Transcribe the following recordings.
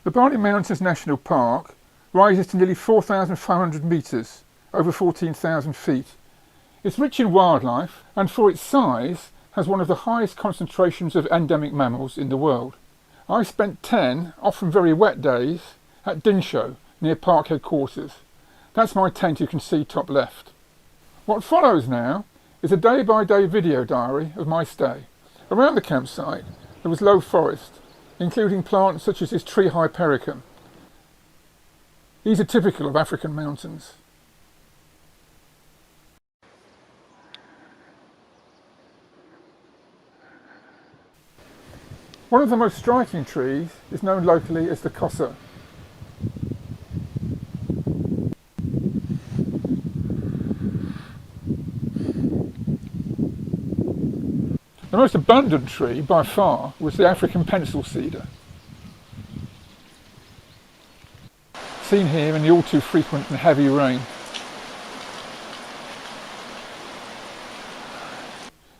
The Bale Mountains National Park rises to nearly 4,500 metres, over 14,000 feet. It's rich in wildlife and for its size has one of the highest concentrations of endemic mammals in the world. I spent 10, often very wet days, at Dinsho, near park headquarters. That's my tent you can see top left. What follows now is a day-by-day video diary of my stay. Around the campsite there was low forest, including plants such as this tree hypericum. These are typical of African mountains. One of the most striking trees is known locally as the kossa. The most abundant tree by far was the African pencil cedar, seen here in the all too frequent and heavy rain.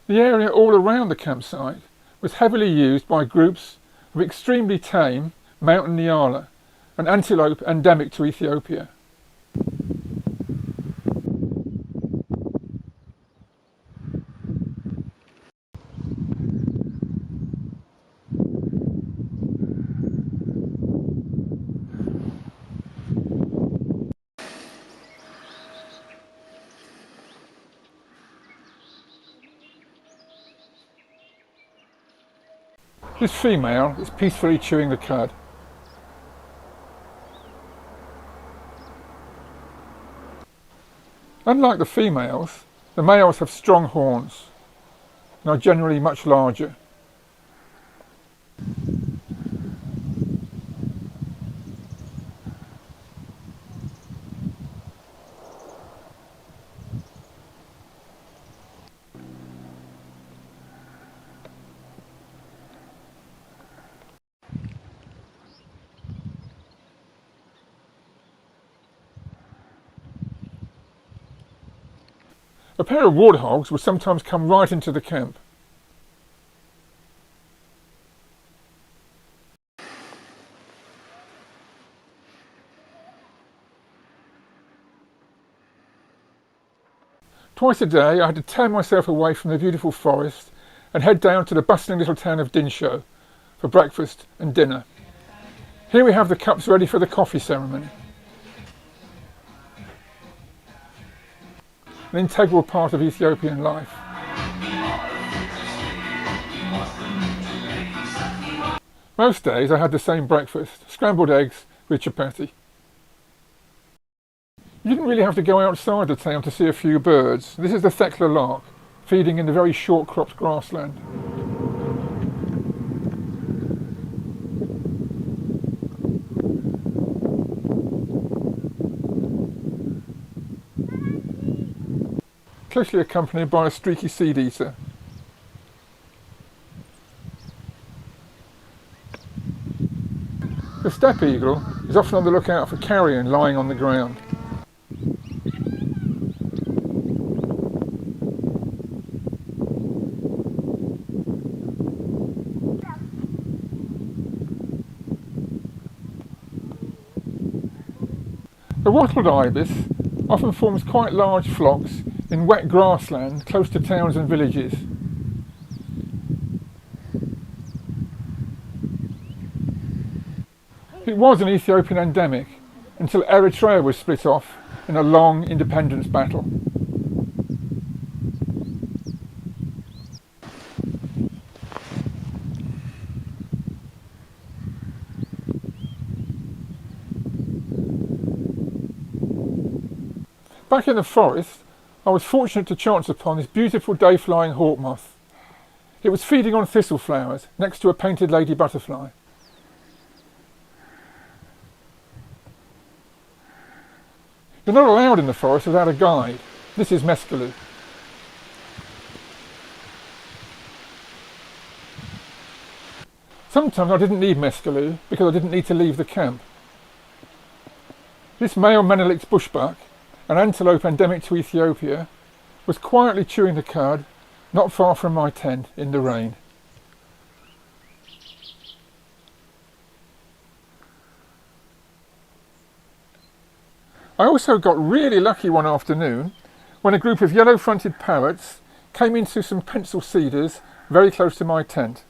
The area all around the campsite was heavily used by groups of extremely tame mountain nyala, an antelope endemic to Ethiopia. This female is peacefully chewing the cud. Unlike the females, the males have strong horns and are generally much larger. A pair of warthogs would sometimes come right into the camp. Twice a day I had to tear myself away from the beautiful forest and head down to the bustling little town of Dinsho for breakfast and dinner. Here we have the cups ready for the coffee ceremony. An integral part of Ethiopian life. Most days I had the same breakfast, scrambled eggs with chapati. You didn't really have to go outside the town to see a few birds. This is the Thekla lark, feeding in the very short cropped grassland. Closely accompanied by a streaky seed eater. The steppe eagle is often on the lookout for carrion lying on the ground. The wattled ibis often forms quite large flocks in wet grassland close to towns and villages. It was an Ethiopian endemic until Eritrea was split off in a long independence battle. Back in the forest, I was fortunate to chance upon this beautiful day-flying hawk moth. It was feeding on thistle flowers next to a painted lady butterfly. You're not allowed in the forest without a guide. This is Mescalu. Sometimes I didn't need Mescalu because I didn't need to leave the camp. This male Menelix bushbuck, an antelope endemic to Ethiopia, was quietly chewing the cud not far from my tent in the rain. I also got really lucky one afternoon when a group of yellow-fronted parrots came into some pencil cedars very close to my tent.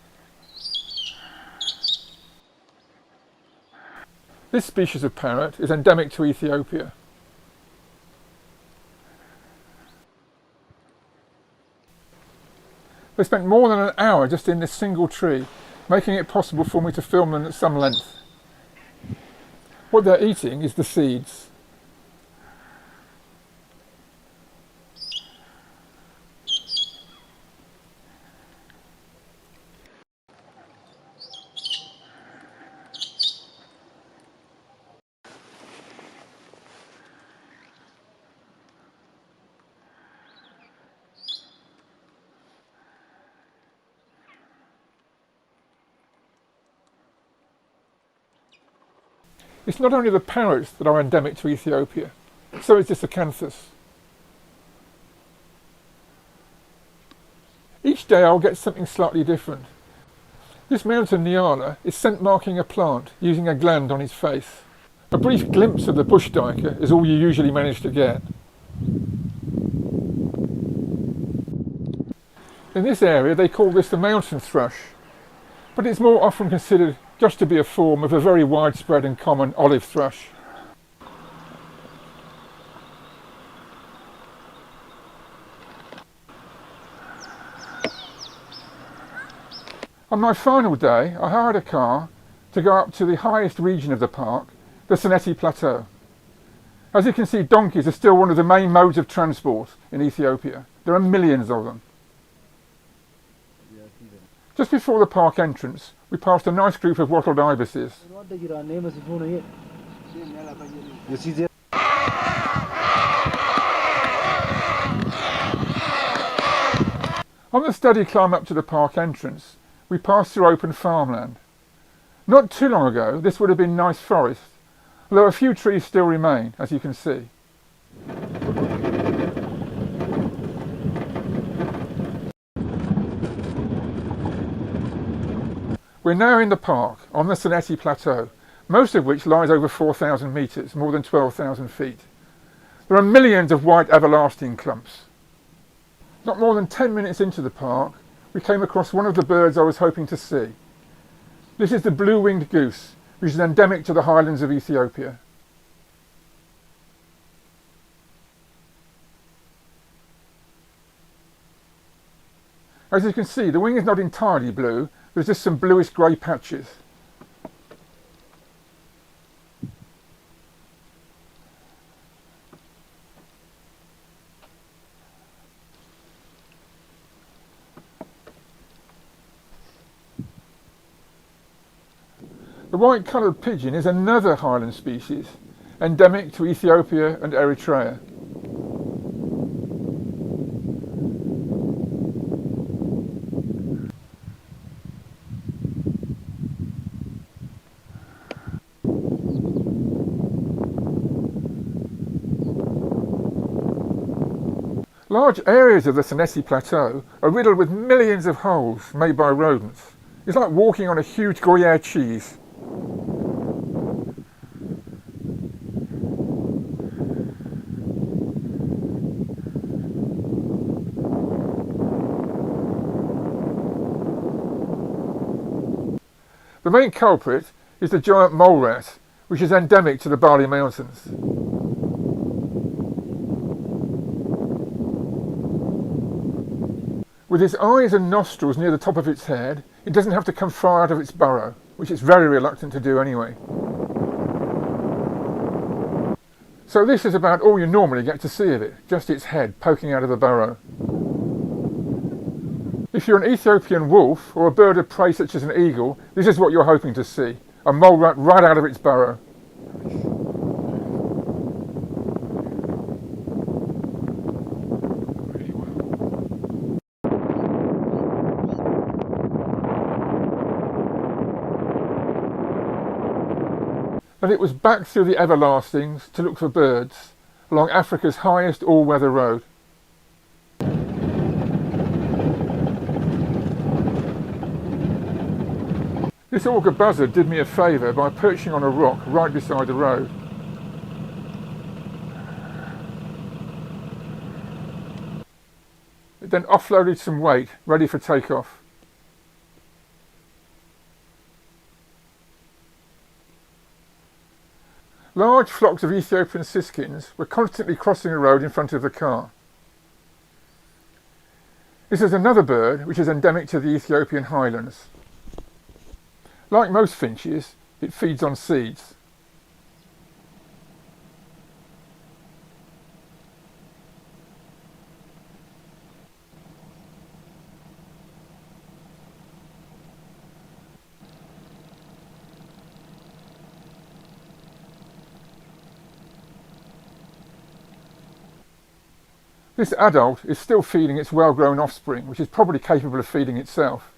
This species of parrot is endemic to Ethiopia. They spent more than an hour just in this single tree, making it possible for me to film them at some length. What they're eating is the seeds. It's not only the parrots that are endemic to Ethiopia, so is this acanthus. Each day I'll get something slightly different. This mountain nyala is scent marking a plant using a gland on his face. A brief glimpse of the bush duiker is all you usually manage to get. In this area they call this the mountain thrush, but it's more often considered just to be a form of a very widespread and common olive thrush. On my final day, I hired a car to go up to the highest region of the park, the Seneti Plateau. As you can see, donkeys are still one of the main modes of transport in Ethiopia. There are millions of them. Just before the park entrance, we passed a nice group of wattled ibises. On the steady climb up to the park entrance, we passed through open farmland. Not too long ago, this would have been nice forest, although a few trees still remain, as you can see. We're now in the park, on the Seneti Plateau, most of which lies over 4,000 metres, more than 12,000 feet. There are millions of white everlasting clumps. Not more than 10 minutes into the park, we came across one of the birds I was hoping to see. This is the blue-winged goose, which is endemic to the highlands of Ethiopia. As you can see, the wing is not entirely blue, there's just some bluish grey patches. The white-coloured pigeon is another highland species, endemic to Ethiopia and Eritrea. Large areas of the Seneti Plateau are riddled with millions of holes made by rodents. It's like walking on a huge Gruyere cheese. The main culprit is the giant mole rat, which is endemic to the Bale Mountains. With its eyes and nostrils near the top of its head, it doesn't have to come far out of its burrow, which it's very reluctant to do anyway. So this is about all you normally get to see of it, just its head poking out of the burrow. If you're an Ethiopian wolf or a bird of prey such as an eagle, this is what you're hoping to see, a mole rat right out of its burrow. And it was back through the everlastings to look for birds along Africa's highest all-weather road. This auger buzzard did me a favour by perching on a rock right beside the road. It then offloaded some weight, ready for takeoff. Large flocks of Ethiopian siskins were constantly crossing the road in front of the car. This is another bird which is endemic to the Ethiopian highlands. Like most finches, it feeds on seeds. This adult is still feeding its well-grown offspring, which is probably capable of feeding itself.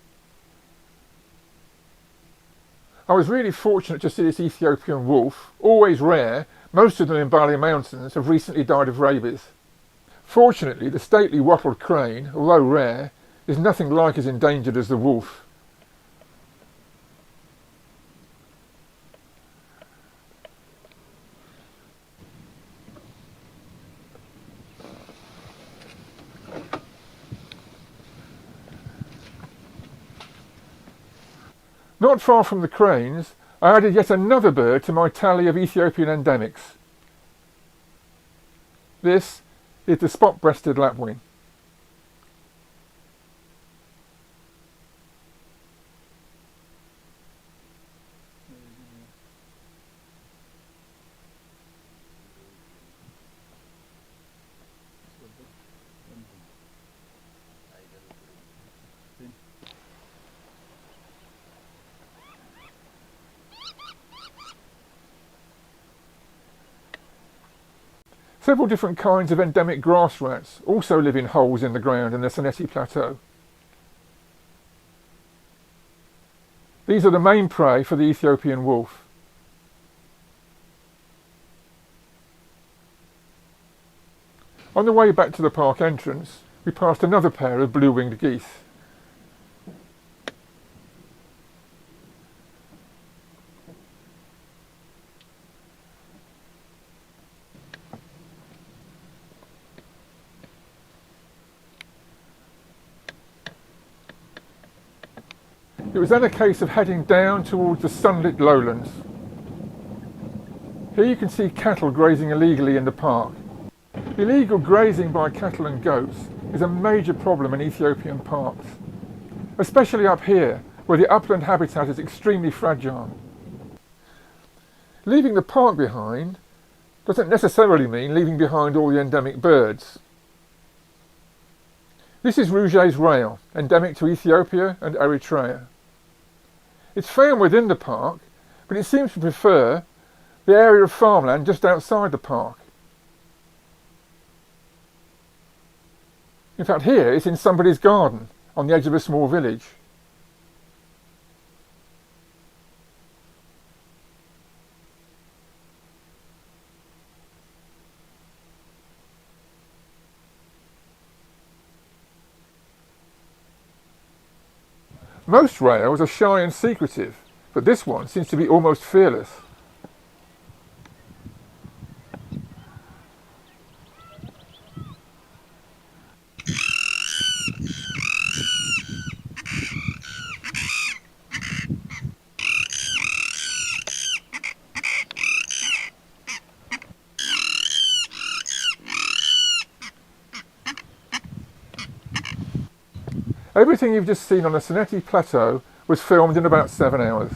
I was really fortunate to see this Ethiopian wolf, always rare. Most of them in Bale Mountains have recently died of rabies. Fortunately, the stately wattled crane, although rare, is nothing like as endangered as the wolf. Not far from the cranes, I added yet another bird to my tally of Ethiopian endemics. This is the spot-breasted lapwing. Several different kinds of endemic grass rats also live in holes in the ground in the Seneti Plateau. These are the main prey for the Ethiopian wolf. On the way back to the park entrance, we passed another pair of blue-winged geese. It was then a case of heading down towards the sunlit lowlands. Here you can see cattle grazing illegally in the park. Illegal grazing by cattle and goats is a major problem in Ethiopian parks, especially up here where the upland habitat is extremely fragile. Leaving the park behind doesn't necessarily mean leaving behind all the endemic birds. This is Rouget's rail, endemic to Ethiopia and Eritrea. It's found within the park, but it seems to prefer the area of farmland just outside the park. In fact, here it's in somebody's garden on the edge of a small village. Most rails are shy and secretive, but this one seems to be almost fearless. Everything you've just seen on the Seneti Plateau was filmed in about 7 hours.